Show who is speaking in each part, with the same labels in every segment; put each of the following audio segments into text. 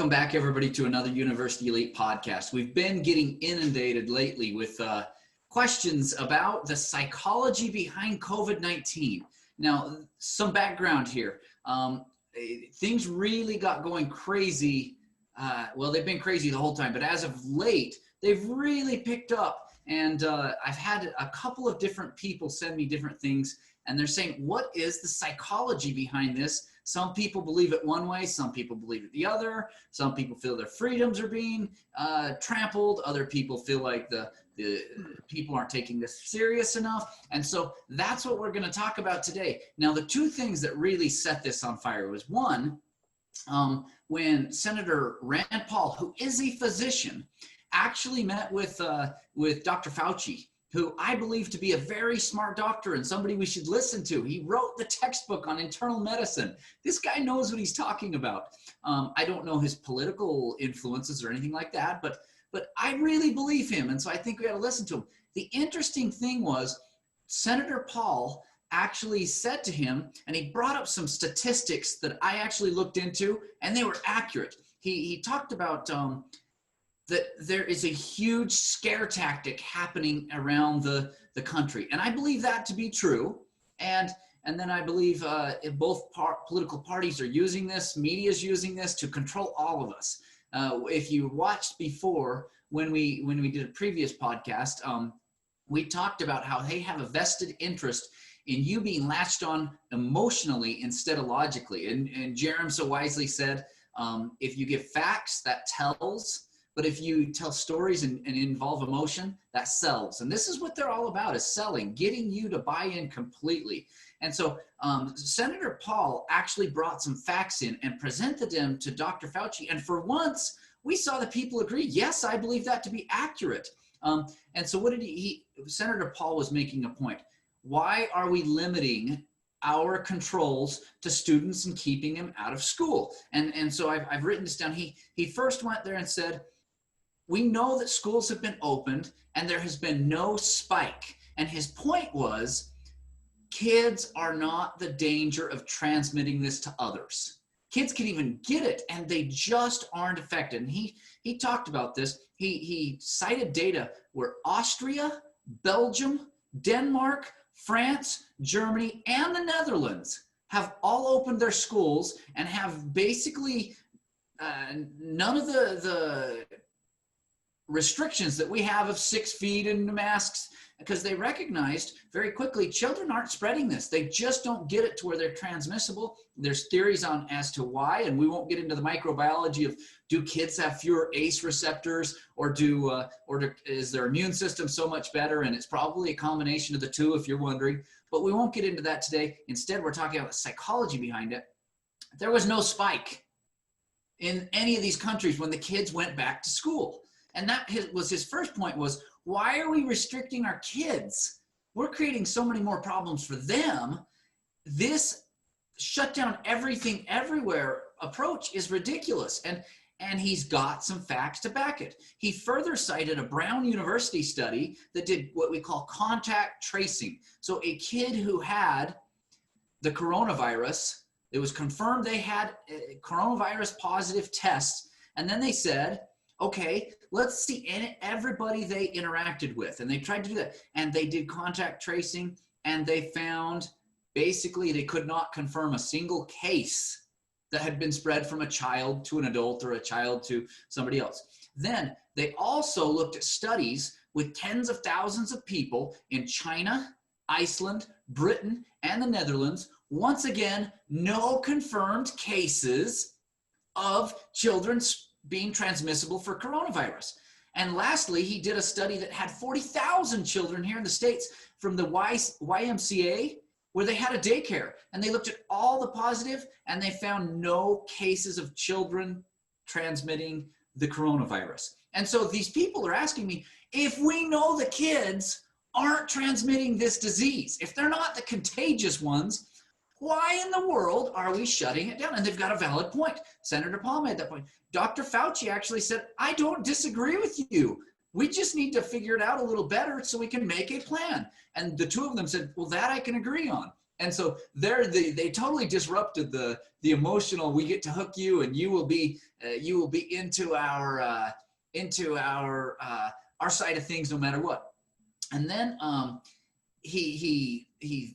Speaker 1: Welcome back, everybody, to another University Elite podcast. We've been getting inundated lately with questions about the psychology behind COVID-19. Now, some background here. Things really got going crazy. Well, they've been crazy the whole time, but as of late, they've really picked up. And I've had a couple of different people send me different things, and they're saying, what is the psychology behind this? Some people believe it one way, some people believe it the other. Some people feel their freedoms are being trampled. Other people feel like the people aren't taking this serious enough. And so that's what we're going to talk about today. Now, the two things that really set this on fire was one, when Senator Rand Paul, who is a physician, actually met with Dr. Fauci, who I believe to be a very smart doctor and somebody we should listen to. He wrote the textbook on internal medicine. This guy knows what he's talking about. I don't know his political influences or anything like that, but I really believe him, and so I think we ought to listen to him. The interesting thing was Senator Paul actually said to him, and he brought up some statistics that I actually looked into, and they were accurate. He talked about that there is a huge scare tactic happening around the country. And I believe that to be true. And then I believe both political parties are using this, media is using this to control all of us. If you watched before, when we did a previous podcast, we talked about how they have a vested interest in you being latched on emotionally instead of logically. And Jerem so wisely said, if you give facts, that tells. But if you tell stories and involve emotion, that sells. And this is what they're all about, is selling, getting you to buy in completely. And so Senator Paul actually brought some facts in and presented them to Dr. Fauci. And for once, we saw the people agree, yes, I believe that to be accurate. And so what did Senator Paul was making a point. Why are we limiting our controls to students and keeping them out of school? And so I've written this down. He first went there and said, we know that schools have been opened and there has been no spike. And his point was, kids are not the danger of transmitting this to others. Kids can even get it and they just aren't affected. And he talked about this. He cited data where Austria, Belgium, Denmark, France, Germany, and the Netherlands have all opened their schools and have basically none of the restrictions that we have of 6 feet and masks, because they recognized very quickly children aren't spreading this. They just don't get it to where they're transmissible. There's theories on as to why, and we won't get into the microbiology of, do kids have fewer ACE receptors, or is their immune system so much better? And it's probably a combination of the two, if you're wondering, but we won't get into that today. Instead, we're talking about the psychology behind it. There was no spike in any of these countries when the kids went back to school. And that was his first point, was, why are we restricting our kids? We're creating so many more problems for them. This shut down everything everywhere approach is ridiculous. And he's got some facts to back it. He further cited a Brown University study that did what we call contact tracing. So a kid who had the coronavirus, it was confirmed they had coronavirus positive tests. And then they said, okay, let's see everybody they interacted with. And they tried to do that. And they did contact tracing, and they found basically they could not confirm a single case that had been spread from a child to an adult or a child to somebody else. Then they also looked at studies with tens of thousands of people in China, Iceland, Britain, and the Netherlands. Once again, no confirmed cases of children being transmissible for coronavirus. And lastly, he did a study that had 40,000 children here in the States from the YMCA, where they had a daycare, and they looked at all the positive, and they found no cases of children transmitting the coronavirus. And so these people are asking me, if we know the kids aren't transmitting this disease, if they're not the contagious ones, why in the world are we shutting it down? And they've got a valid point. Senator Paul made that point. Dr. Fauci actually said, I don't disagree with you. We just need to figure it out a little better so we can make a plan. And the two of them said, well, that I can agree on. And so they totally disrupted the emotional. We get to hook you, and you will be into our side of things no matter what. And then he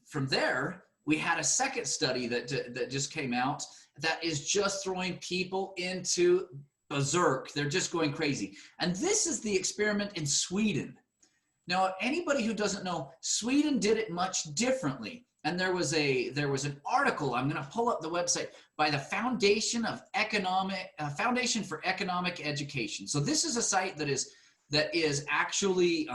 Speaker 1: from there we had a second study that just came out that is just throwing people into berserk. They're just going crazy. And this is the experiment in Sweden. Now, anybody who doesn't know, Sweden did it much differently. And there was an article, I'm going to pull up the website, by the Foundation for Economic Education. So this is a site that is actually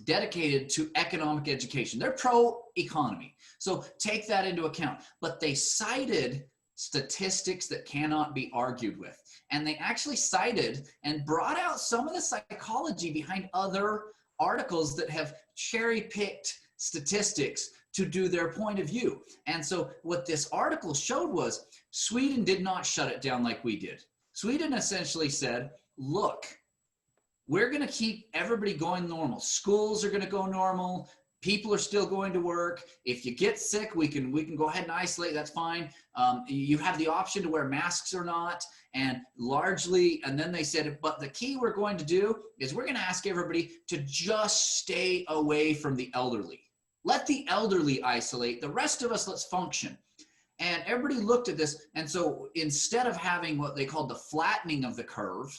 Speaker 1: dedicated to economic education. They're pro-economy. So take that into account. But they cited statistics that cannot be argued with. And they actually cited and brought out some of the psychology behind other articles that have cherry-picked statistics to do their point of view. And so what this article showed was Sweden did not shut it down like we did. Sweden essentially said, look, we're going to keep everybody going normal. Schools are going to go normal. People are still going to work. If you get sick, we can go ahead and isolate. That's fine. You have the option to wear masks or not. And largely, and then they said, but the key we're going to do is we're going to ask everybody to just stay away from the elderly. Let the elderly isolate. The rest of us, let's function. And everybody looked at this. And so instead of having what they called the flattening of the curve,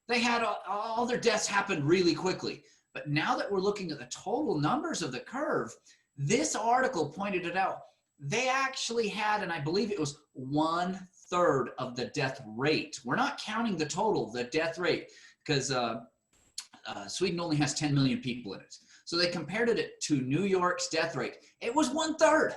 Speaker 1: they had all their deaths happen really quickly. But now that we're looking at the total numbers of the curve, this article pointed it out. They actually had, and I believe it was 1/3 of the death rate. We're not counting the total, the death rate, because Sweden only has 10 million people in it. So they compared it to New York's death rate. It was 1/3.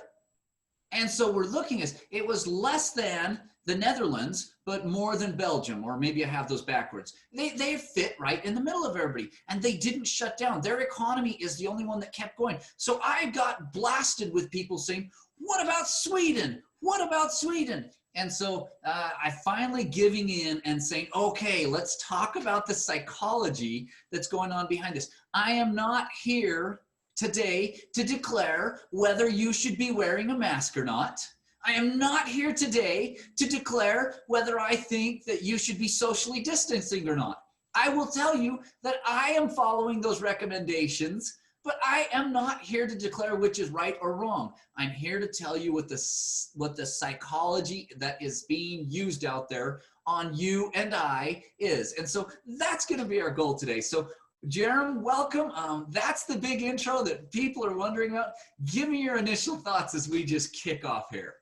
Speaker 1: And so we're looking at, it was less than the Netherlands, but more than Belgium, or maybe I have those backwards. They fit right in the middle of everybody, and they didn't shut down. Their economy is the only one that kept going. So I got blasted with people saying, what about Sweden? What about Sweden? And so I finally giving in and saying, okay, let's talk about the psychology that's going on behind this. I am not here today to declare whether you should be wearing a mask or not. I am not here today to declare whether I think that you should be socially distancing or not. I will tell you that I am following those recommendations, but I am not here to declare which is right or wrong. I'm here to tell you what the psychology that is being used out there on you and I is. And so that's going to be our goal today. So Jerem, welcome. That's the big intro that people are wondering about. Give me your initial thoughts as we just kick off here.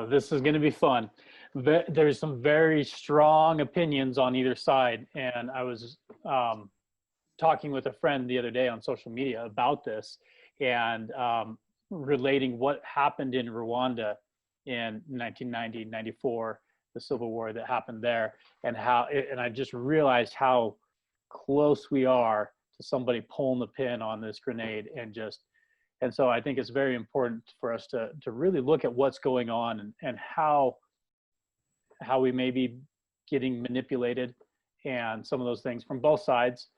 Speaker 2: This is going to be fun. There's some very strong opinions on either side. And I was talking with a friend the other day on social media about this and relating what happened in Rwanda in 1990, 94, the civil war that happened there, and and I just realized how close we are to somebody pulling the pin on this grenade. And so I think it's very important for us to really look at what's going on and how we may be getting manipulated and some of those things from both sides.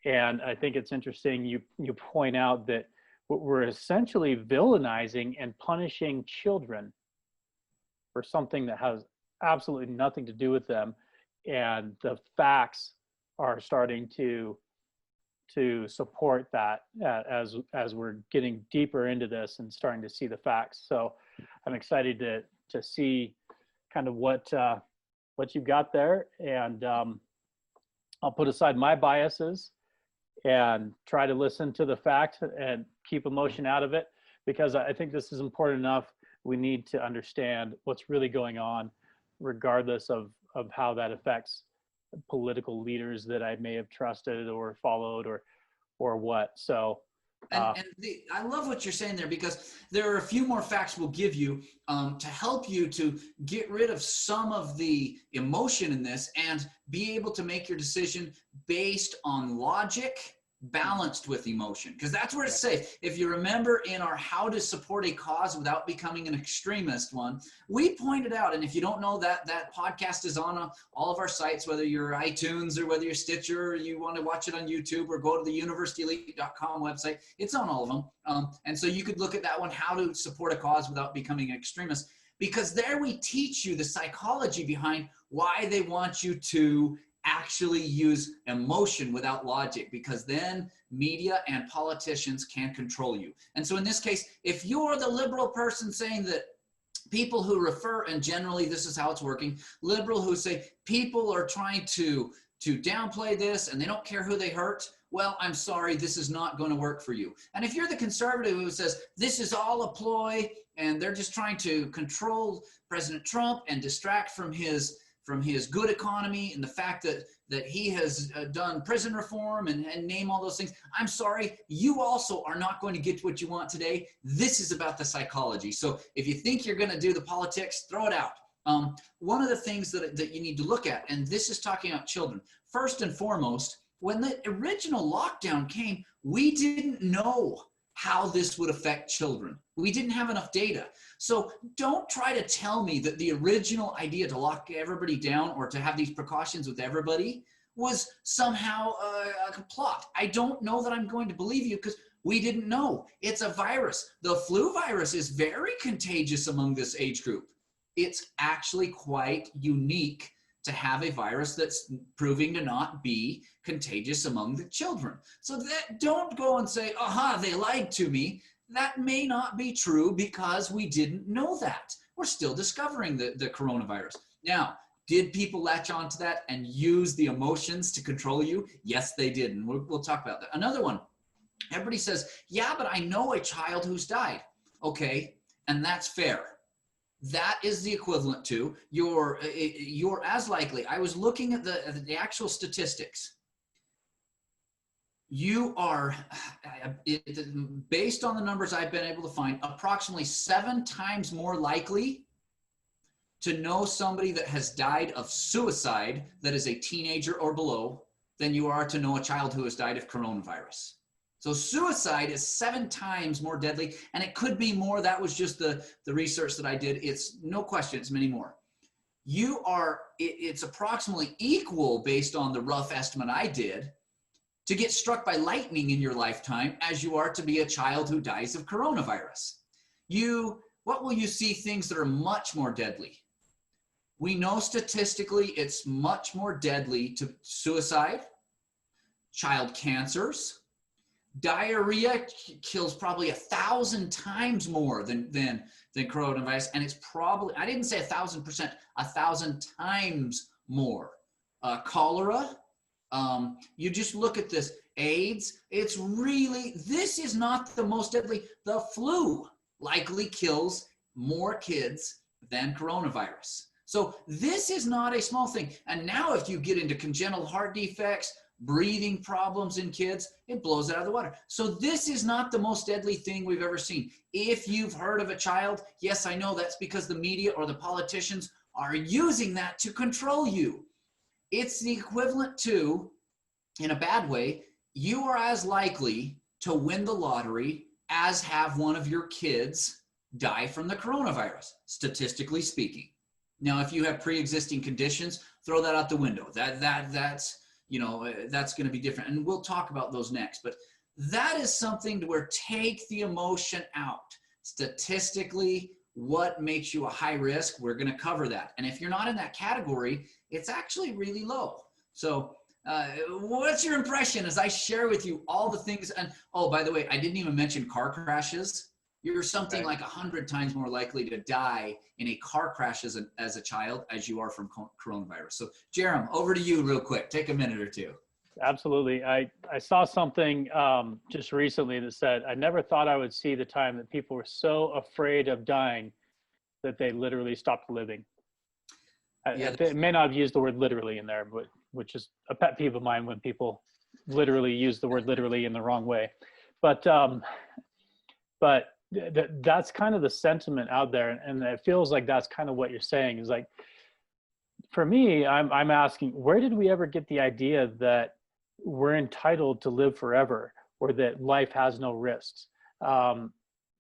Speaker 2: And I think it's interesting you point out that we're essentially villainizing and punishing children for something that has absolutely nothing to do with them. And the facts are starting to support that as we're getting deeper into this and starting to see the facts. So I'm excited to see kind of what you've got there, and I'll put aside my biases and try to listen to the facts and keep emotion out of it, because I think this is important enough. We need to understand what's really going on, regardless of how that affects political leaders that I may have trusted or followed or what. So
Speaker 1: I love what you're saying there, because there are a few more facts we'll give you to help you to get rid of some of the emotion in this and be able to make your decision based on logic balanced with emotion, because that's where it's safe. If you remember in our how to support a cause without becoming an extremist one, we pointed out, and if you don't know, that podcast is on all of our sites, whether you're iTunes or whether you're Stitcher, or you want to watch it on YouTube or go to the universityelite.com website, it's on all of them. And so you could look at that one, how to support a cause without becoming an extremist, because there we teach you the psychology behind why they want you to actually use emotion without logic, because then media and politicians can control you. And so in this case, if you're the liberal person saying that people who refer, and generally this is how it's working, liberal who say people are trying to downplay this and they don't care who they hurt, well, I'm sorry, this is not going to work for you. And if you're the conservative who says this is all a ploy and they're just trying to control President Trump and distract from his good economy and the fact that he has done prison reform and name all those things, I'm sorry, you also are not going to get what you want today. This is about the psychology. So if you think you're going to do the politics, throw it out. One of the things that you need to look at, and this is talking about children, first and foremost, when the original lockdown came, we didn't know how this would affect children. We didn't have enough data. So don't try to tell me that the original idea to lock everybody down or to have these precautions with everybody was somehow a plot. I don't know that I'm going to believe you, because we didn't know. It's a virus. The flu virus is very contagious among this age group. It's actually quite unique to have a virus that's proving to not be contagious among the children. So that, don't go and say, aha, they lied to me. That may not be true, because we didn't know that. We're still discovering the coronavirus. Now, did people latch onto that and use the emotions to control you? Yes, they did, and we'll talk about that. Another one, everybody says, yeah, but I know a child who's died. Okay, and that's fair. That is the equivalent to you're as likely. I was looking at the actual statistics. You are, based on the numbers I've been able to find, approximately 7 times more likely to know somebody that has died of suicide that is a teenager or below than you are to know a child who has died of coronavirus. So suicide is 7 times more deadly, and it could be more. That was just the research that I did. It's no question, it's many more. It's approximately equal, based on the rough estimate I did, to get struck by lightning in your lifetime as you are to be a child who dies of coronavirus. What will you see things that are much more deadly? We know statistically it's much more deadly to suicide, child cancers. Diarrhea kills probably 1,000 times more than coronavirus, and it's probably, I didn't say 1,000%, 1,000 times more. Cholera, you just look at this. AIDS, this is not the most deadly. The flu likely kills more kids than coronavirus. So this is not a small thing. And now if you get into congenital heart defects, breathing problems in kids, it blows it out of the water. So this is not the most deadly thing we've ever seen. If you've heard of a child, yes, I know that's because the media or the politicians are using that to control you. It's the equivalent to, in a bad way, you are as likely to win the lottery as have one of your kids die from the coronavirus, statistically speaking. Now, if you have pre-existing conditions, throw that out the window. That's going to be different. And we'll talk about those next. But that is something to where take the emotion out. Statistically, what makes you a high risk? We're going to cover that. And if you're not in that category, it's actually really low. So what's your impression as I share with you all the things? And oh, by the way, I didn't even mention car crashes. You're something like 100 times more likely to die in a car crash as a child as you are from coronavirus. So Jerem, over to you real quick. Take a minute or two.
Speaker 2: Absolutely. I saw something just recently that said, I never thought I would see the time that people were so afraid of dying that they literally stopped living. They may not have used the word literally in there, but which is a pet peeve of mine when people literally use the word literally in the wrong way. But that's kind of the sentiment out there. And it feels like that's kind of what you're saying is like, for me, I'm asking, where did we ever get the idea that we're entitled to live forever, or that life has no risks.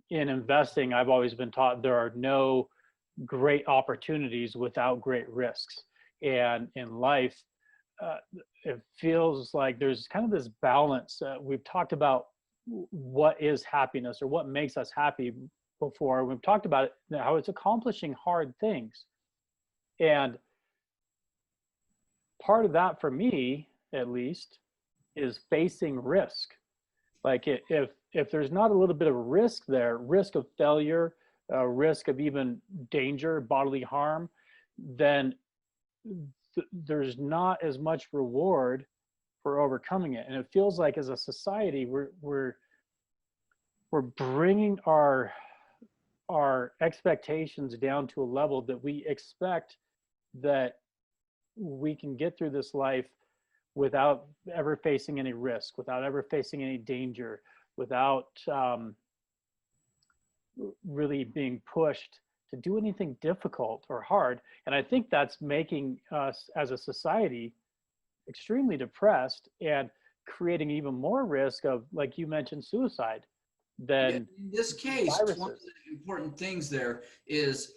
Speaker 2: In investing, I've always been taught there are no great opportunities without great risks. And in life, uh, it feels like there's kind of this balance. We've talked about what is happiness or what makes us happy before. We've talked about it, how it's accomplishing hard things. And part of that, for me at least, is facing risk. Like if there's not a little bit of risk there, risk of failure, risk of even danger, bodily harm, then there's not as much reward for overcoming it. And it feels like as a society, we're bringing our expectations down to a level that we expect that we can get through this life without ever facing any risk, without ever facing any danger, without really being pushed to do anything difficult or hard. And I think that's making us as a society extremely depressed and creating even more risk of, like you mentioned, suicide than
Speaker 1: in this case,
Speaker 2: viruses.
Speaker 1: one of the important things there is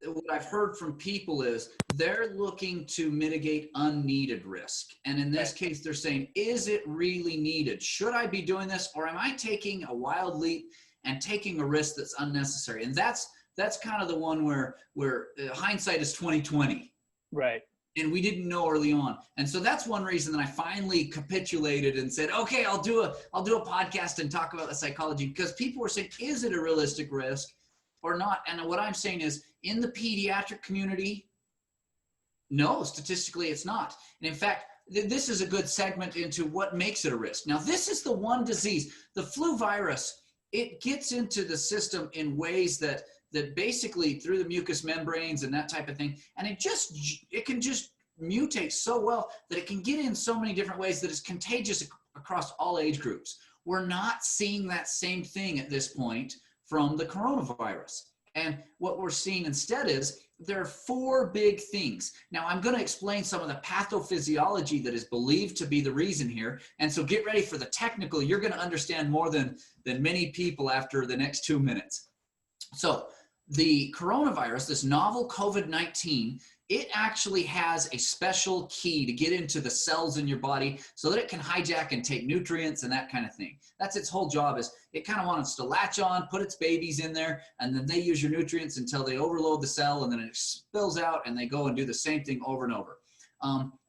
Speaker 1: what I've heard from people is they're looking to mitigate unneeded risk. And in this case, they're saying, is it really needed? Should I be doing this? Or am I taking a wild leap and taking a risk that's unnecessary? And that's kind of the one where hindsight is 2020.
Speaker 2: Right.
Speaker 1: And we didn't know early on. And so that's one reason that I finally capitulated and said, okay, I'll do a podcast and talk about the psychology, because people were saying, is it a realistic risk or not? And what I'm saying is, in the pediatric community, no, statistically it's not. And in fact, this is a good segment into what makes it a risk. Now, this is the one disease, the flu virus, it gets into the system in ways that basically through the mucous membranes and that type of thing, and it can just mutate so well that it can get in so many different ways that it's contagious across all age groups. We're not seeing that same thing at this point from the coronavirus. And what we're seeing instead is there are 4 big things. Now, I'm going to explain some of the pathophysiology that is believed to be the reason here. And so get ready for the technical. You're going to understand more than many people after the next 2 minutes. So the coronavirus, this novel COVID-19, it actually has a special key to get into the cells in your body so that it can hijack and take nutrients and that kind of thing. That's its whole job, is it kind of wants to latch on, put its babies in there, and then they use your nutrients until they overload the cell, and then it spills out, and they go and do the same thing over and over.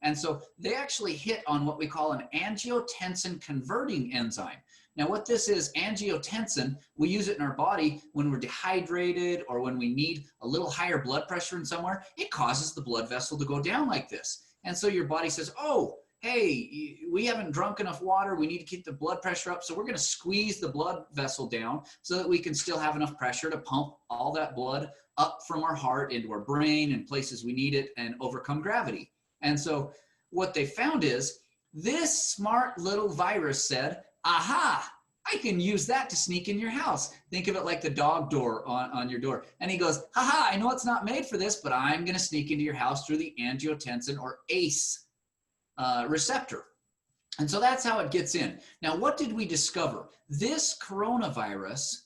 Speaker 1: And so they actually hit on what we call an angiotensin converting enzyme. Now, what this is, angiotensin, we use it in our body when we're dehydrated or when we need a little higher blood pressure in somewhere. It causes the blood vessel to go down like this. And so your body says, oh, hey, we haven't drunk enough water. We need to keep the blood pressure up. So we're going to squeeze the blood vessel down so that we can still have enough pressure to pump all that blood up from our heart into our brain and places we need it and overcome gravity. And so what they found is this smart little virus said, aha, I can use that to sneak in your house. Think of it like the dog door on your door. And he goes, haha, I know it's not made for this, but I'm going to sneak into your house through the angiotensin or ACE receptor. And so that's how it gets in. Now, what did we discover? This coronavirus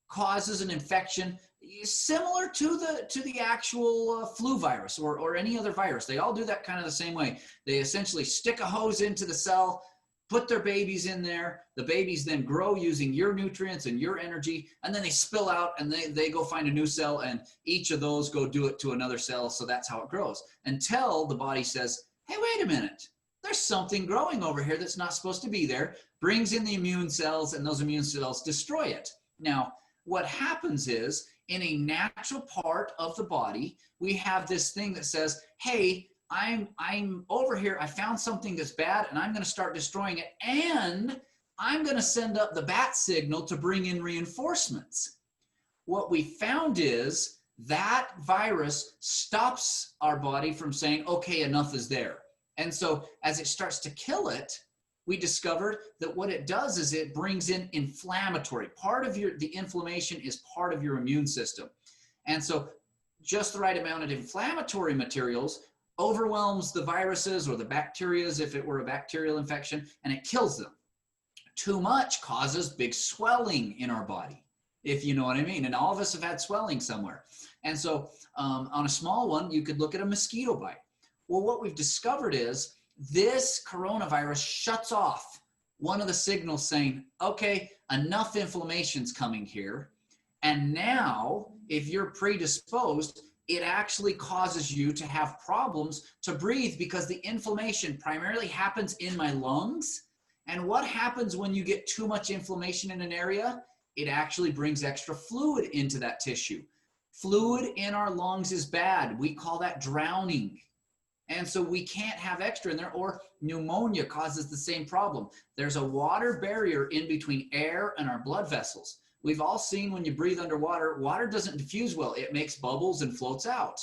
Speaker 1: causes an infection similar to the actual flu virus or any other virus. They all do that kind of the same way. They essentially stick a hose into the cell, put their babies in there. The babies then grow using your nutrients and your energy, and then they spill out and they go find a new cell, and each of those go do it to another cell. So that's how it grows until the body says, hey, wait a minute. There's something growing over here that's not supposed to be there, brings in the immune cells, and those immune cells destroy it. Now, what happens is in a natural part of the body, we have this thing that says, hey, I'm over here. I found something that's bad, and I'm going to start destroying it. And I'm going to send up the bat signal to bring in reinforcements. What we found is that virus stops our body from saying, okay, enough is there. And so as it starts to kill it, we discovered that what it does is it brings in inflammatory. Part of the inflammation is part of your immune system. And so just the right amount of inflammatory materials overwhelms the viruses or the bacterias if it were a bacterial infection, and it kills them. Too much causes big swelling in our body, if you know what I mean. And all of us have had swelling somewhere. And so on a small one, you could look at a mosquito bite. Well, what we've discovered is this coronavirus shuts off one of the signals saying, okay, enough inflammation's coming here. And now, if you're predisposed, it actually causes you to have problems to breathe because the inflammation primarily happens in my lungs. And what happens when you get too much inflammation in an area? It actually brings extra fluid into that tissue. Fluid in our lungs is bad. We call that drowning. And so we can't have extra in there, or pneumonia causes the same problem. There's a water barrier in between air and our blood vessels. We've all seen when you breathe underwater, water doesn't diffuse well. It makes bubbles and floats out.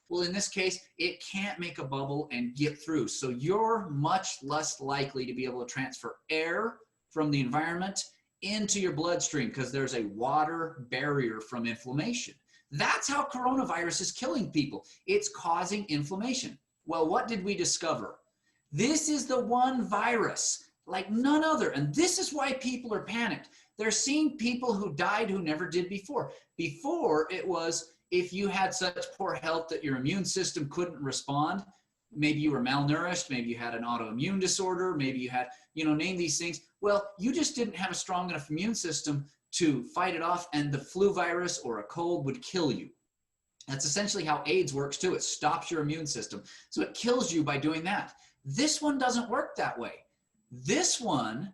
Speaker 1: Well, in this case, it can't make a bubble and get through. So you're much less likely to be able to transfer air from the environment into your bloodstream because there's a water barrier from inflammation. That's how coronavirus is killing people. It's causing inflammation. Well, what did we discover? This is the one virus like none other. And this is why people are panicked. They're seeing people who died who never did before. Before, it was if you had such poor health that your immune system couldn't respond. Maybe you were malnourished. Maybe you had an autoimmune disorder. Maybe you had, name these things. Well, you just didn't have a strong enough immune system to fight it off, and the flu virus or a cold would kill you. That's essentially how AIDS works too. It stops your immune system. So it kills you by doing that. This one doesn't work that way. This one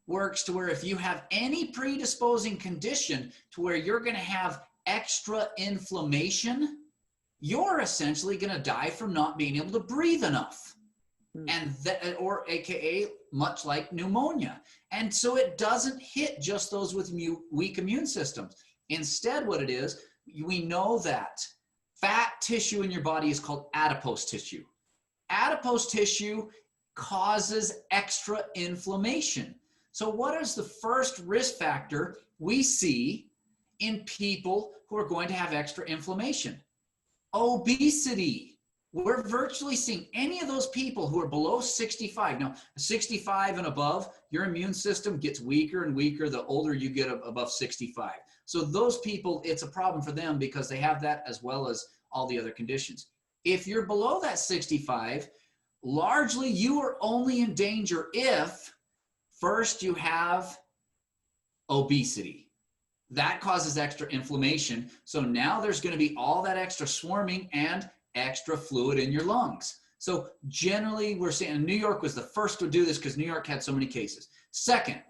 Speaker 1: works to where if you have any predisposing condition to where you're going to have extra inflammation, you're essentially going to die from not being able to breathe enough. And that, or AKA much like pneumonia. And so it doesn't hit just those with weak immune systems. Instead, what it is, we know that fat tissue in your body is called adipose tissue. Adipose tissue causes extra inflammation. So what is the first risk factor we see in people who are going to have extra inflammation? Obesity. We're virtually seeing any of those people who are below 65. Now, 65 and above, your immune system gets weaker and weaker the older you get above 65. So those people, it's a problem for them because they have that as well as all the other conditions. If you're below that 65, largely you are only in danger if first you have obesity. That causes extra inflammation. So now there's going to be all that extra swarming and extra fluid in your lungs. So generally we're seeing, and New York was the first to do this because New York had so many cases. Second,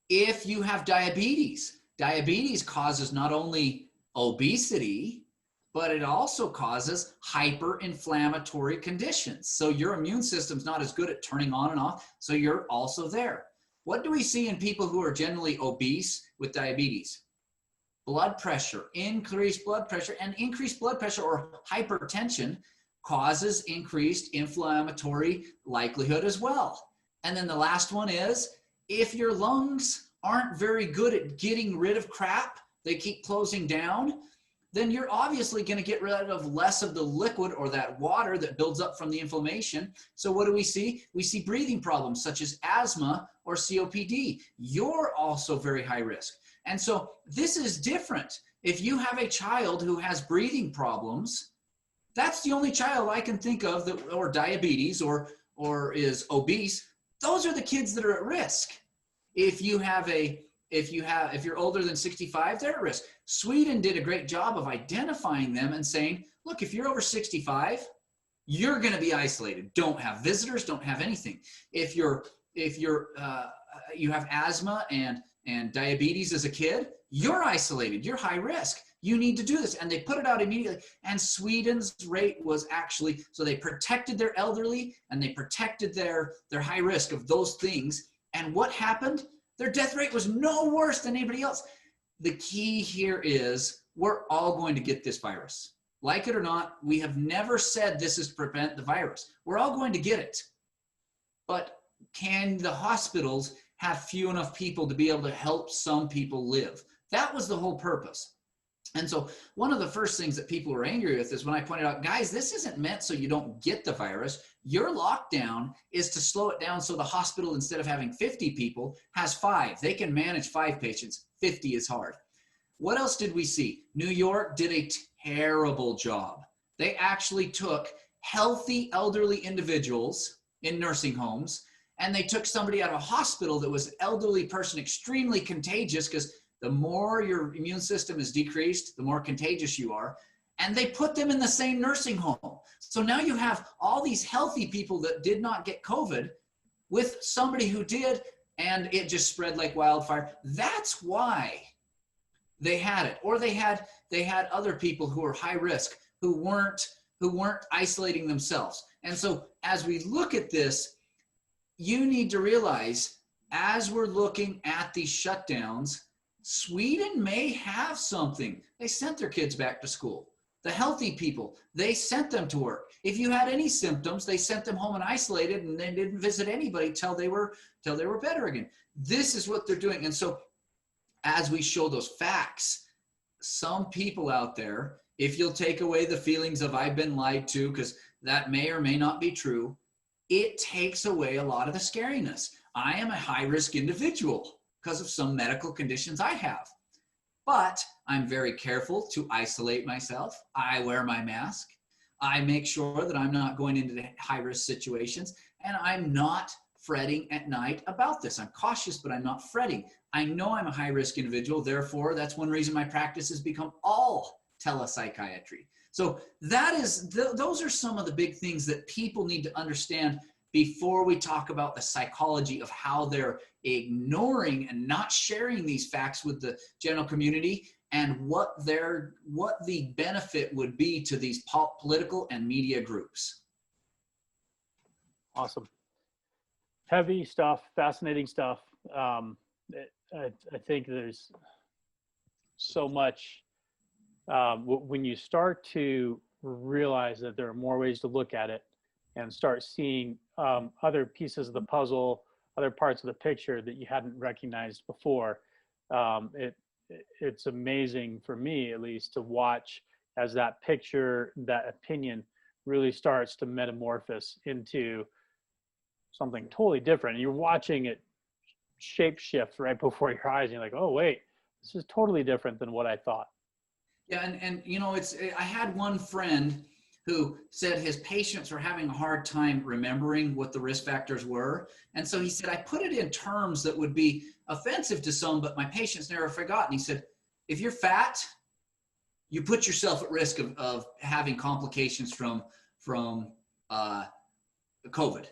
Speaker 1: if you have diabetes, diabetes causes not only obesity, but it also causes hyperinflammatory conditions. So your immune system's not as good at turning on and off, so you're also there. What do we see in people who are generally obese with diabetes? Blood pressure, increased blood pressure, and increased blood pressure or hypertension causes increased inflammatory likelihood as well. And then the last one is, if your lungs aren't very good at getting rid of crap, they keep closing down, then you're obviously going to get rid of less of the liquid or that water that builds up from the inflammation. So what do we see? We see breathing problems such as asthma or COPD. You're also very high risk. And so this is different. If you have a child who has breathing problems, that's the only child I can think of that, or diabetes or is obese. Those are the kids that are at risk. If you're older than 65, they're at risk. Sweden did a great job of identifying them and saying, look, if you're over 65, you're going to be isolated. Don't have visitors, don't have anything. If you have asthma and diabetes as a kid, you're isolated, you're high risk. You need to do this. And they put it out immediately. And Sweden's rate was actually, so they protected their elderly and they protected their high risk of those things. And what happened? Their death rate was no worse than anybody else. The key here is we're all going to get this virus. Like it or not, we have never said this is to prevent the virus. We're all going to get it. But can the hospitals have few enough people to be able to help some people live? That was the whole purpose. And so one of the first things that people were angry with is when I pointed out, guys, this isn't meant so you don't get the virus. Your lockdown is to slow it down so the hospital, instead of having 50 people, has 5. They can manage 5 patients. 50 is hard. What else did we see? New York did a terrible job. They actually took healthy elderly individuals in nursing homes, and they took somebody out of a hospital that was an elderly person, extremely contagious, because the more your immune system is decreased, the more contagious you are. And they put them in the same nursing home. So now you have all these healthy people that did not get COVID with somebody who did, and it just spread like wildfire. That's why they had it. Or they had other people who were high risk, who weren't isolating themselves. And so as we look at this, you need to realize, as we're looking at these shutdowns, Sweden may have something. They sent their kids back to school. The healthy people, they sent them to work. If you had any symptoms, they sent them home and isolated, and they didn't visit anybody till they were better again. This is what they're doing. And so as we show those facts, some people out there, if you'll take away the feelings of I've been lied to, because that may or may not be true, it takes away a lot of the scariness. I am a high-risk individual because of some medical conditions I have. But I'm very careful to isolate myself. I wear my mask. I make sure that I'm not going into high-risk situations, and I'm not fretting at night about this. I'm cautious, but I'm not fretting. I know I'm a high-risk individual. Therefore, that's one reason my practice has become all telepsychiatry. So those are some of the big things that people need to understand before we talk about the psychology of how they're ignoring and not sharing these facts with the general community, and what the benefit would be to these political and media groups.
Speaker 2: Awesome. Heavy stuff, fascinating stuff. I think there's so much when you start to realize that there are more ways to look at it and start seeing other pieces of the puzzle, other parts of the picture that you hadn't recognized before. It's amazing for me, at least, to watch as that picture, that opinion really starts to metamorphose into something totally different. And you're watching it shape shift right before your eyes. And you're like, oh, wait, this is totally different than what I thought.
Speaker 1: Yeah, and you know, I had one friend who said his patients were having a hard time remembering what the risk factors were. And so he said, I put it in terms that would be offensive to some, but my patients never forgot. And he said, if you're fat, you put yourself at risk of having complications from COVID.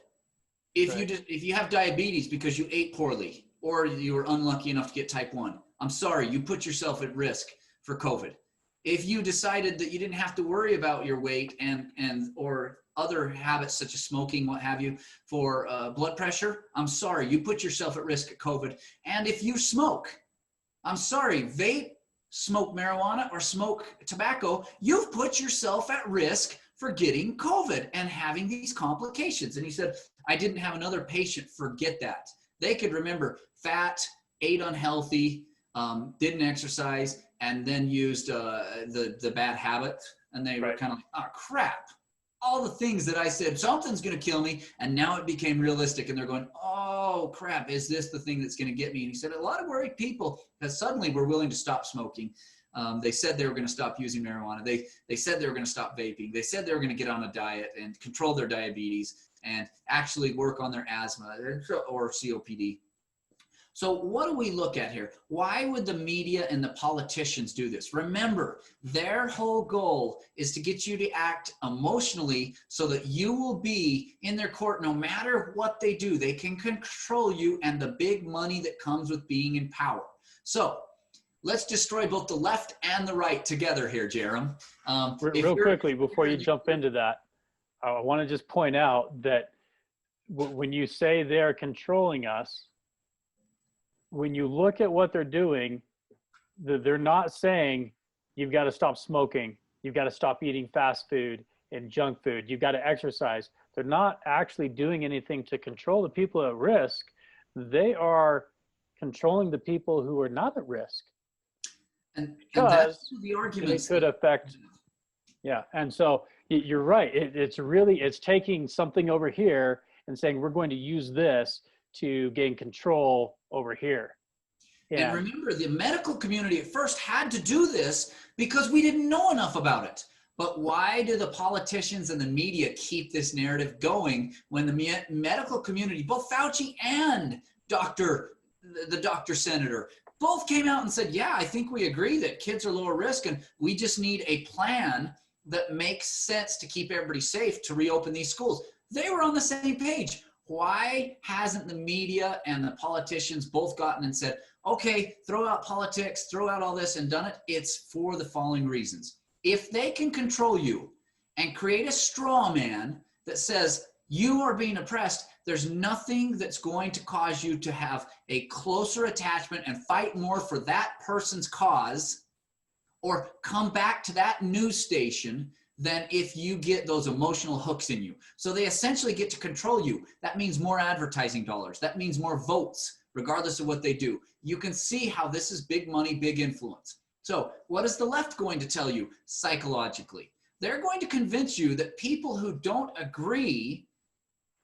Speaker 1: If you have diabetes because you ate poorly, or you were unlucky enough to get type 1, I'm sorry, you put yourself at risk for COVID. If you decided that you didn't have to worry about your weight or other habits such as smoking, what have you, for blood pressure, I'm sorry, you put yourself at risk of COVID. And if you smoke, I'm sorry, vape, smoke marijuana, or smoke tobacco, you've put yourself at risk for getting COVID and having these complications. And he said, I didn't have another patient forget that. They could remember fat, ate unhealthy, didn't exercise, and then used the bad habit, and they were kind of like, oh crap, all the things that I said, something's gonna kill me, and now it became realistic, and they're going, oh crap, is this the thing that's gonna get me? And he said, a lot of worried people that suddenly were willing to stop smoking. They said they were gonna stop using marijuana. They said they were gonna stop vaping. They said they were gonna get on a diet and control their diabetes and actually work on their asthma or COPD. So what do we look at here? Why would the media and the politicians do this? Remember, their whole goal is to get you to act emotionally so that you will be in their court no matter what they do. They can control you and the big money that comes with being in power. So let's destroy both the left and the right together here, Jerem.
Speaker 2: Real quickly, before you jump into that, I want to just point out that when you say they're controlling us, when you look at what they're doing, they're not saying you've got to stop smoking, you've got to stop eating fast food and junk food, you've got to exercise. They're not actually doing anything to control the people at risk. They are controlling the people who are not at risk.
Speaker 1: And that's
Speaker 2: because
Speaker 1: the
Speaker 2: it
Speaker 1: arguments
Speaker 2: could
Speaker 1: that,
Speaker 2: affect. Yeah, and so you're right. It's taking something over here and saying we're going to use this to gain control over here.
Speaker 1: and
Speaker 2: And
Speaker 1: remember, the medical community at first had to do this because we didn't know enough about it. But why do the politicians and the media keep this narrative going when the medical community, both Fauci and the doctor senator, both came out and said, yeah, I think we agree that kids are lower risk and we just need a plan that makes sense to keep everybody safe to reopen these schools. They were on the same page. Why hasn't the media and the politicians both gotten and said, okay, throw out politics, throw out all this and done it? It's for the following reasons. If they can control you and create a straw man that says you are being oppressed, there's nothing that's going to cause you to have a closer attachment and fight more for that person's cause or come back to that news station than if you get those emotional hooks in you. So they essentially get to control you. That means more advertising dollars. That means more votes, regardless of what they do. You can see how this is big money, big influence. So what is the left going to tell you psychologically? They're going to convince you that people who don't agree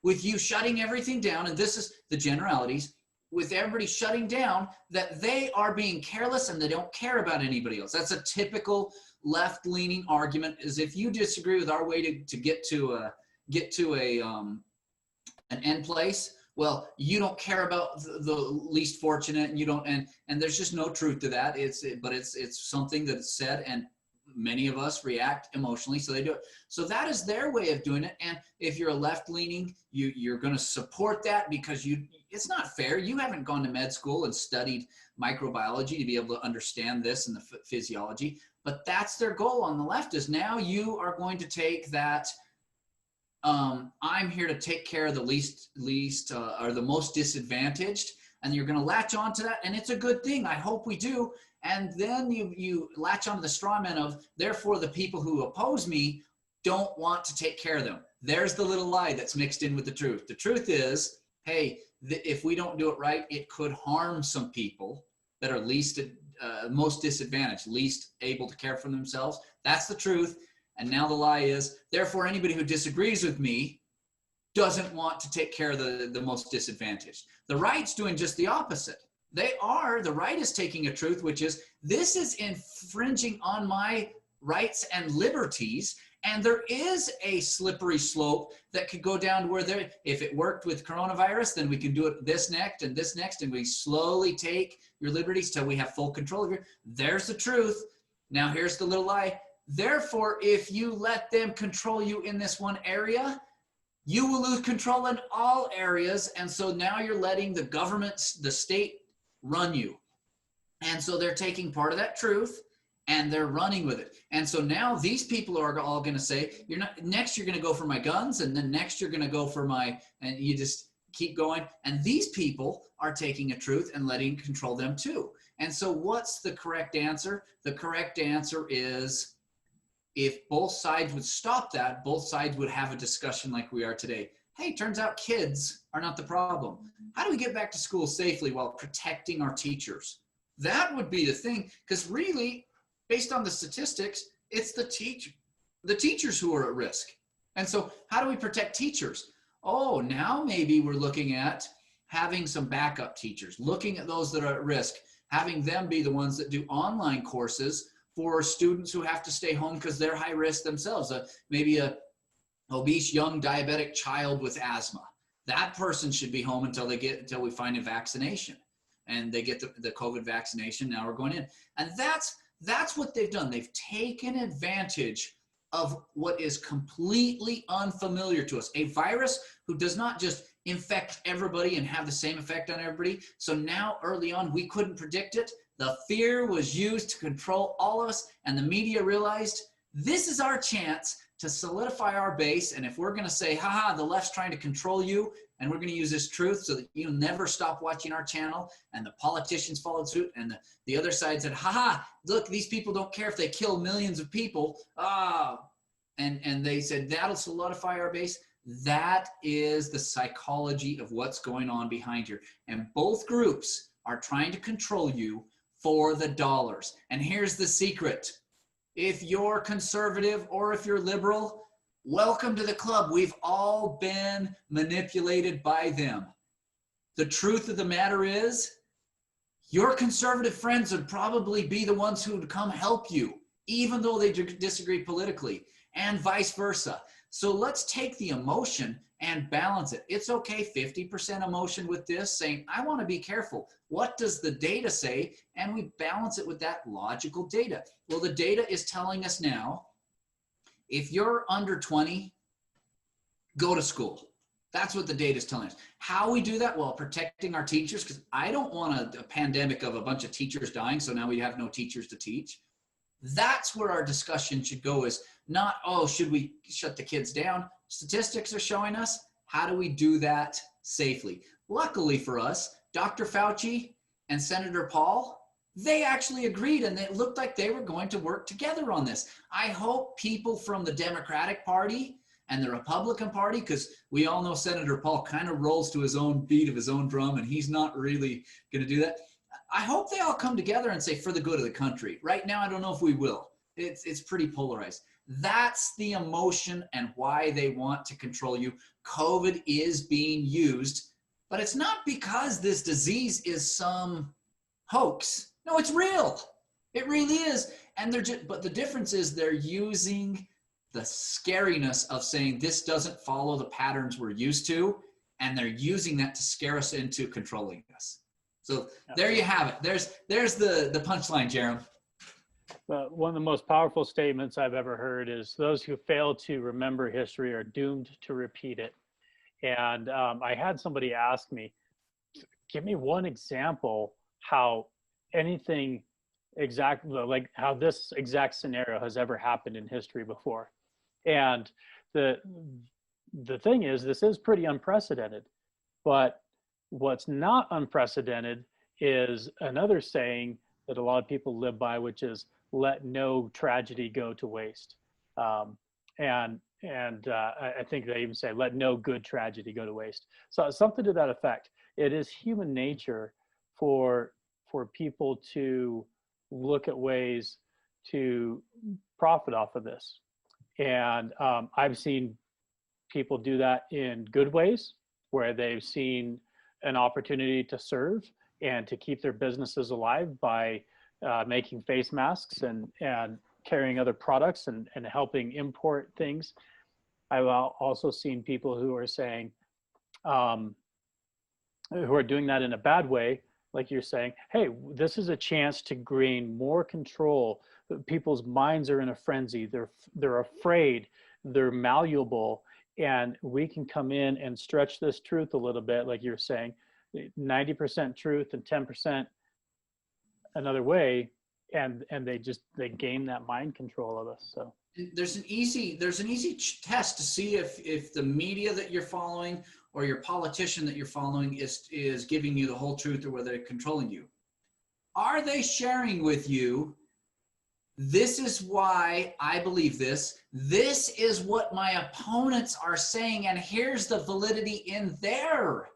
Speaker 1: with you shutting everything down, and this is the generalities, with everybody shutting down, that they are being careless and they don't care about anybody else. That's a typical left-leaning argument, is if you disagree with our way to get to an end place, well, you don't care about the least fortunate, and you don't, and there's just no truth to that. But it's something that's said, and many of us react emotionally, so they do it. So that is their way of doing it. And if you're a left-leaning, you're going to support that because it's not fair. You haven't gone to med school and studied microbiology to be able to understand this and the physiology. But that's their goal on the left, is now you are going to take that. I'm here to take care of the least or the most disadvantaged, and you're going to latch on to that, and it's a good thing. I hope we do. And then you latch onto the straw man of, therefore, the people who oppose me don't want to take care of them. There's the little lie that's mixed in with the truth. The truth is, hey, if we don't do it right, it could harm some people that are most disadvantaged, least able to care for themselves. That's the truth. And now the lie is, therefore, anybody who disagrees with me doesn't want to take care of the most disadvantaged. The right's doing just the opposite. The right is taking a truth, which is, this is infringing on my rights and liberties. And there is a slippery slope that could go down to where if it worked with coronavirus, then we can do it this next, and we slowly take your liberties till we have full control of you. There's the truth. Now here's the little lie. Therefore, if you let them control you in this one area, you will lose control in all areas. And so now you're letting the government, the state, run you. And so they're taking part of that truth and they're running with it. And so now these people are all going to say, next you're going to go for my guns, and then next you're going to go for and you just keep going. And these people are taking a truth and letting control them too. And so what's the correct answer? The correct answer is, if both sides would stop that, both sides would have a discussion like we are today. Hey, turns out kids are not the problem. How do we get back to school safely while protecting our teachers? That would be the thing, because really, based on the statistics, it's the teachers who are at risk. And so how do we protect teachers? Oh, now maybe we're looking at having some backup teachers, looking at those that are at risk, having them be the ones that do online courses for students who have to stay home because they're high risk themselves. Maybe a obese young diabetic child with asthma. That person should be home until we find a vaccination, and they get the COVID vaccination. Now we're going in, and that's what they've done. They've taken advantage of what is completely unfamiliar to us, a virus who does not just infect everybody and have the same effect on everybody. So now early on, we couldn't predict it. The fear was used to control all of us, and the media realized this is our chance to solidify our base. And if we're going to say, haha, the left's trying to control you, and we're going to use this truth so that you never stop watching our channel, and the politicians followed suit, and the other side said, haha, look, these people don't care if they kill millions of people. And they said, that'll solidify our base. That is the psychology of what's going on behind here. And both groups are trying to control you for the dollars. And here's the secret. If you're conservative or if you're liberal, welcome to the club. We've all been manipulated by them. The truth of the matter is, your conservative friends would probably be the ones who would come help you, even though they disagree politically, and vice versa. So let's take the emotion and balance it. It's okay, 50% emotion with this, saying, I want to be careful. What does the data say? And we balance it with that logical data. Well, the data is telling us now, if you're under 20, go to school. That's what the data is telling us. How we do that? Well, protecting our teachers, because I don't want a pandemic of a bunch of teachers dying, so now we have no teachers to teach. That's where our discussion should go, is not, oh, should we shut the kids down? Statistics are showing us, how do we do that safely? Luckily for us, Dr. Fauci and Senator Paul, they actually agreed, and it looked like they were going to work together on this. I hope people from the Democratic Party and the Republican Party, because we all know Senator Paul kind of rolls to his own beat of his own drum, and he's not really going to do that. I hope they all come together and say, for the good of the country. Right now, I don't know if we will. It's pretty polarized. That's the emotion and why they want to control you. COVID is being used, but it's not because this disease is some hoax. No, it's real. It really is. And but the difference is they're using the scariness of saying this doesn't follow the patterns we're used to, and they're using that to scare us into controlling us. So there you have it. There's the punchline, Jerem.
Speaker 2: One of the most powerful statements I've ever heard is, those who fail to remember history are doomed to repeat it. And I had somebody ask me, give me one example how anything exactly like how this exact scenario has ever happened in history before. And the thing is, this is pretty unprecedented, but what's not unprecedented is another saying that a lot of people live by, which is, let no tragedy go to waste. And I think they even say, let no good tragedy go to waste. So something to that effect. It is human nature for people to look at ways to profit off of this. And I've seen people do that in good ways, where they've seen an opportunity to serve and to keep their businesses alive by making face masks and carrying other products and helping import things. I've also seen people who are saying, who are doing that in a bad way, like you're saying, hey, this is a chance to gain more control. People's minds are in a frenzy. They're afraid, they're malleable, and we can come in and stretch this truth a little bit, like you're saying, 90% truth and 10% another way, and they gain that mind control of us. So
Speaker 1: there's an easy test to see if the media that you're following or your politician that you're following is giving you the whole truth, or whether they're controlling you. Are they sharing with you, this is why I believe this, this is what my opponents are saying, and here's the validity in their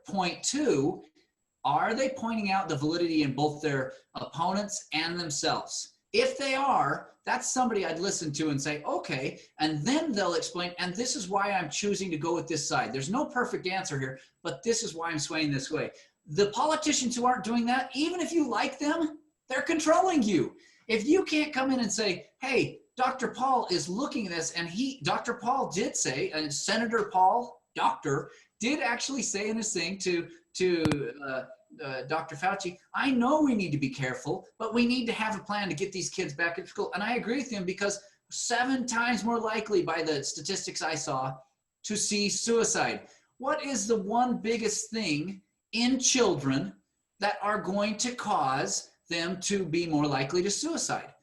Speaker 1: point too? Are they pointing out the validity in both their opponents and themselves? If they are, that's somebody I'd listen to and say, okay, and then they'll explain, and this is why I'm choosing to go with this side. There's no perfect answer here, but this is why I'm swaying this way. The politicians who aren't doing that, even if you like them, they're controlling you. If you can't come in and say, hey, Dr. Paul is looking at this, and Dr. Paul did say, and Senator Paul, did actually say in his thing to Dr. Fauci, I know we need to be careful, but we need to have a plan to get these kids back in school. And I agree with him, because 7 times more likely by the statistics I saw to see suicide. What is the one biggest thing in children that are going to cause them to be more likely to suicide?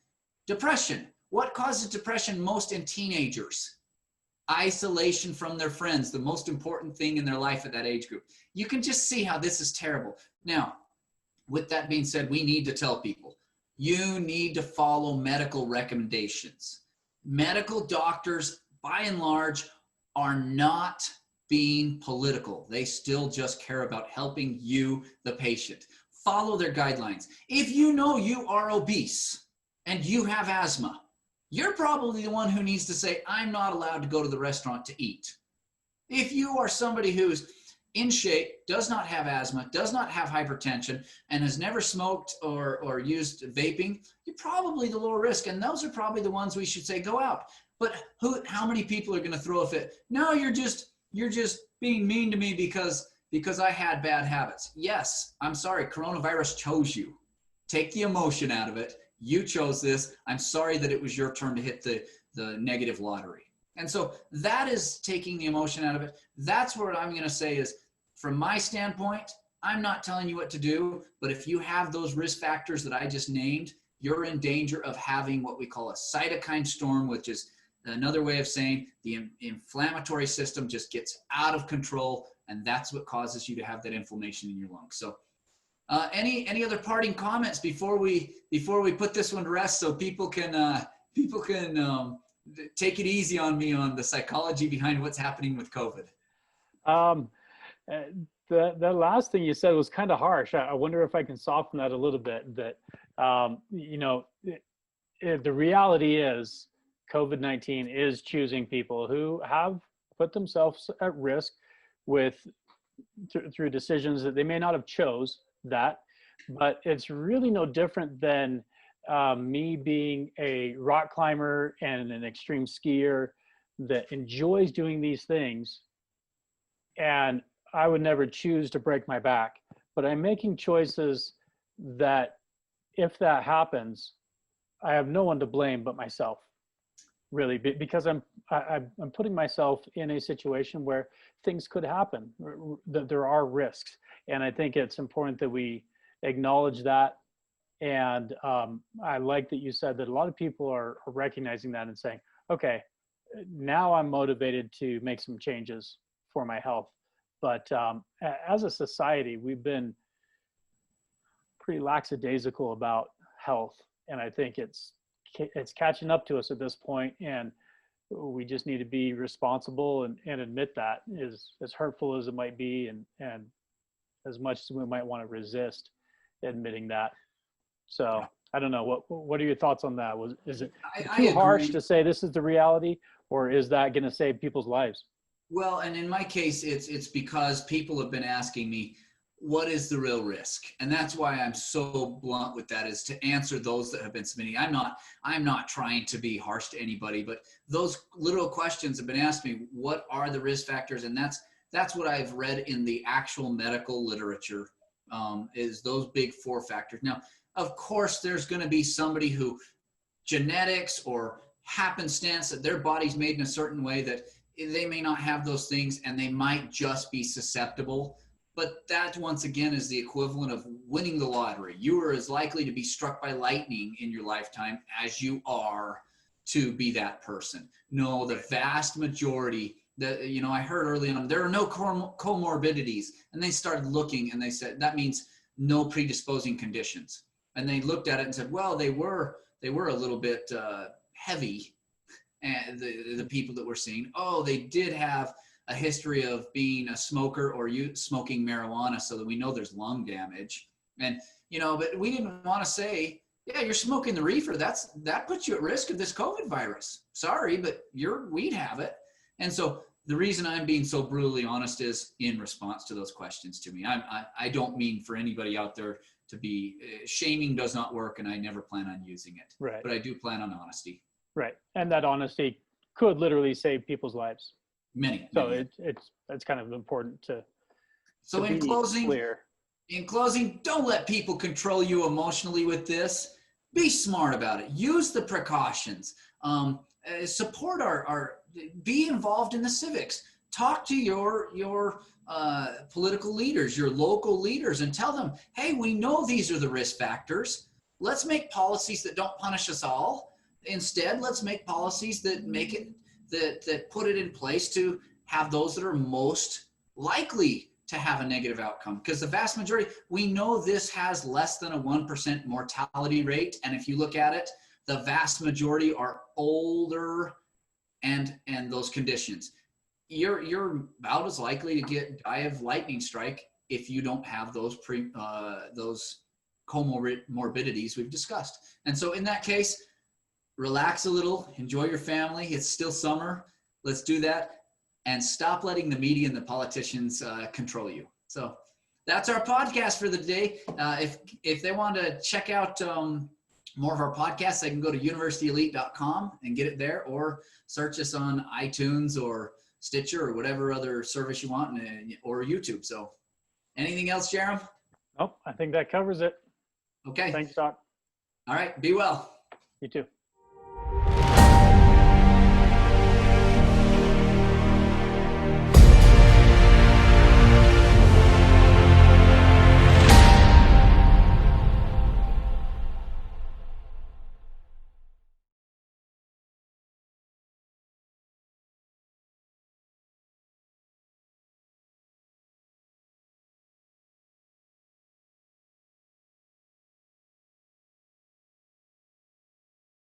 Speaker 1: Depression. What causes depression most in teenagers? Isolation from their friends, the most important thing in their life at that age group. You can just see how this is terrible. Now, with that being said, we need to tell people, you need to follow medical recommendations. Medical doctors, by and large, are not being political. They still just care about helping you, the patient. follow their guidelines. If you know you are obese and you have asthma, you're probably the one who needs to say, I'm not allowed to go to the restaurant to eat. If you are somebody who's in shape, does not have asthma, does not have hypertension, and has never smoked or used vaping, you're probably the lower risk. And those are probably the ones we should say, go out. But how many people are going to throw a fit? No, you're just being mean to me because I had bad habits. Yes, I'm sorry, coronavirus chose you. Take the emotion out of it. You chose this. I'm sorry that it was your turn to hit the negative lottery. And so that is taking the emotion out of it. That's what I'm going to say is, from my standpoint, I'm not telling you what to do, but if you have those risk factors that I just named, you're in danger of having what we call a cytokine storm, which is another way of saying the inflammatory system just gets out of control, and that's what causes you to have that inflammation in your lungs. So any other parting comments before we put this one to rest, so people can take it easy on me on the psychology behind what's happening with COVID?
Speaker 2: The last thing you said was kind of harsh. I wonder if I can soften that a little bit. That the reality is COVID-19 is choosing people who have put themselves at risk through decisions that they may not have chose that, but it's really no different than me being a rock climber and an extreme skier that enjoys doing these things, and I would never choose to break my back, but I'm making choices that if that happens, I have no one to blame but myself, really, because I'm putting myself in a situation where things could happen, that there are risks. And I think it's important that we acknowledge that. And I like that you said that a lot of people are recognizing that and saying, okay, now I'm motivated to make some changes for my health. But as a society, we've been pretty lackadaisical about health. And I think it's catching up to us at this point, and we just need to be responsible and admit that, as hurtful as it might be, and as much as we might want to resist admitting that. So I don't know, what are your thoughts on that? Is it too harsh to say this is the reality, or is that going to save people's lives?
Speaker 1: Well, and in my case, it's because people have been asking me, what is the real risk? And that's why I'm so blunt with that, is to answer those that have been submitting. I'm not trying to be harsh to anybody, but those little questions have been asked me, what are the risk factors? And that's what I've read in the actual medical literature, is those big 4 factors. Now, of course, there's going to be somebody who genetics or happenstance that their body's made in a certain way that they may not have those things, and they might just be susceptible. But that, once again, is the equivalent of winning the lottery. You are as likely to be struck by lightning in your lifetime as you are to be that person. No, the vast majority, I heard early on, there are no comorbidities. And they started looking and they said, that means no predisposing conditions. And they looked at it and said, well, they were a little bit heavy, and the people that we're seeing. Oh, they did have a history of being a smoker or smoking marijuana, so that we know there's lung damage. And, but we didn't want to say, yeah, you're smoking the reefer. That puts you at risk of this COVID virus. Sorry, but we'd have it. And so the reason I'm being so brutally honest is in response to those questions to me. I don't mean for anybody out there to be, shaming does not work, and I never plan on using it.
Speaker 2: Right.
Speaker 1: But I do plan on honesty.
Speaker 2: Right. And that honesty could literally save people's lives.
Speaker 1: Many.
Speaker 2: So it's kind of important to
Speaker 1: in closing,
Speaker 2: clear.
Speaker 1: In closing, don't let people control you emotionally with this. Be smart about it. Use the precautions. Support be involved in the civics. Talk to your political leaders, your local leaders, and tell them, hey, we know these are the risk factors. Let's make policies that don't punish us all. Instead, let's make policies that make it that put it in place to have those that are most likely to have a negative outcome. Because the vast majority, we know this has less than a 1% mortality rate. And if you look at it, the vast majority are older and those conditions. You're about as likely to die of lightning strike if you don't have those those comorbidities we've discussed. And so in that case, relax a little, enjoy your family. It's still summer. Let's do that. And stop letting the media and the politicians control you. So that's our podcast for the day. If they want to check out more of our podcasts, they can go to universityelite.com and get it there, or search us on iTunes or Stitcher or whatever other service you want, or YouTube. So anything else, Jerem?
Speaker 2: Nope, I think that covers it.
Speaker 1: Okay.
Speaker 2: Thanks, Doc.
Speaker 1: All right. Be well.
Speaker 2: You too.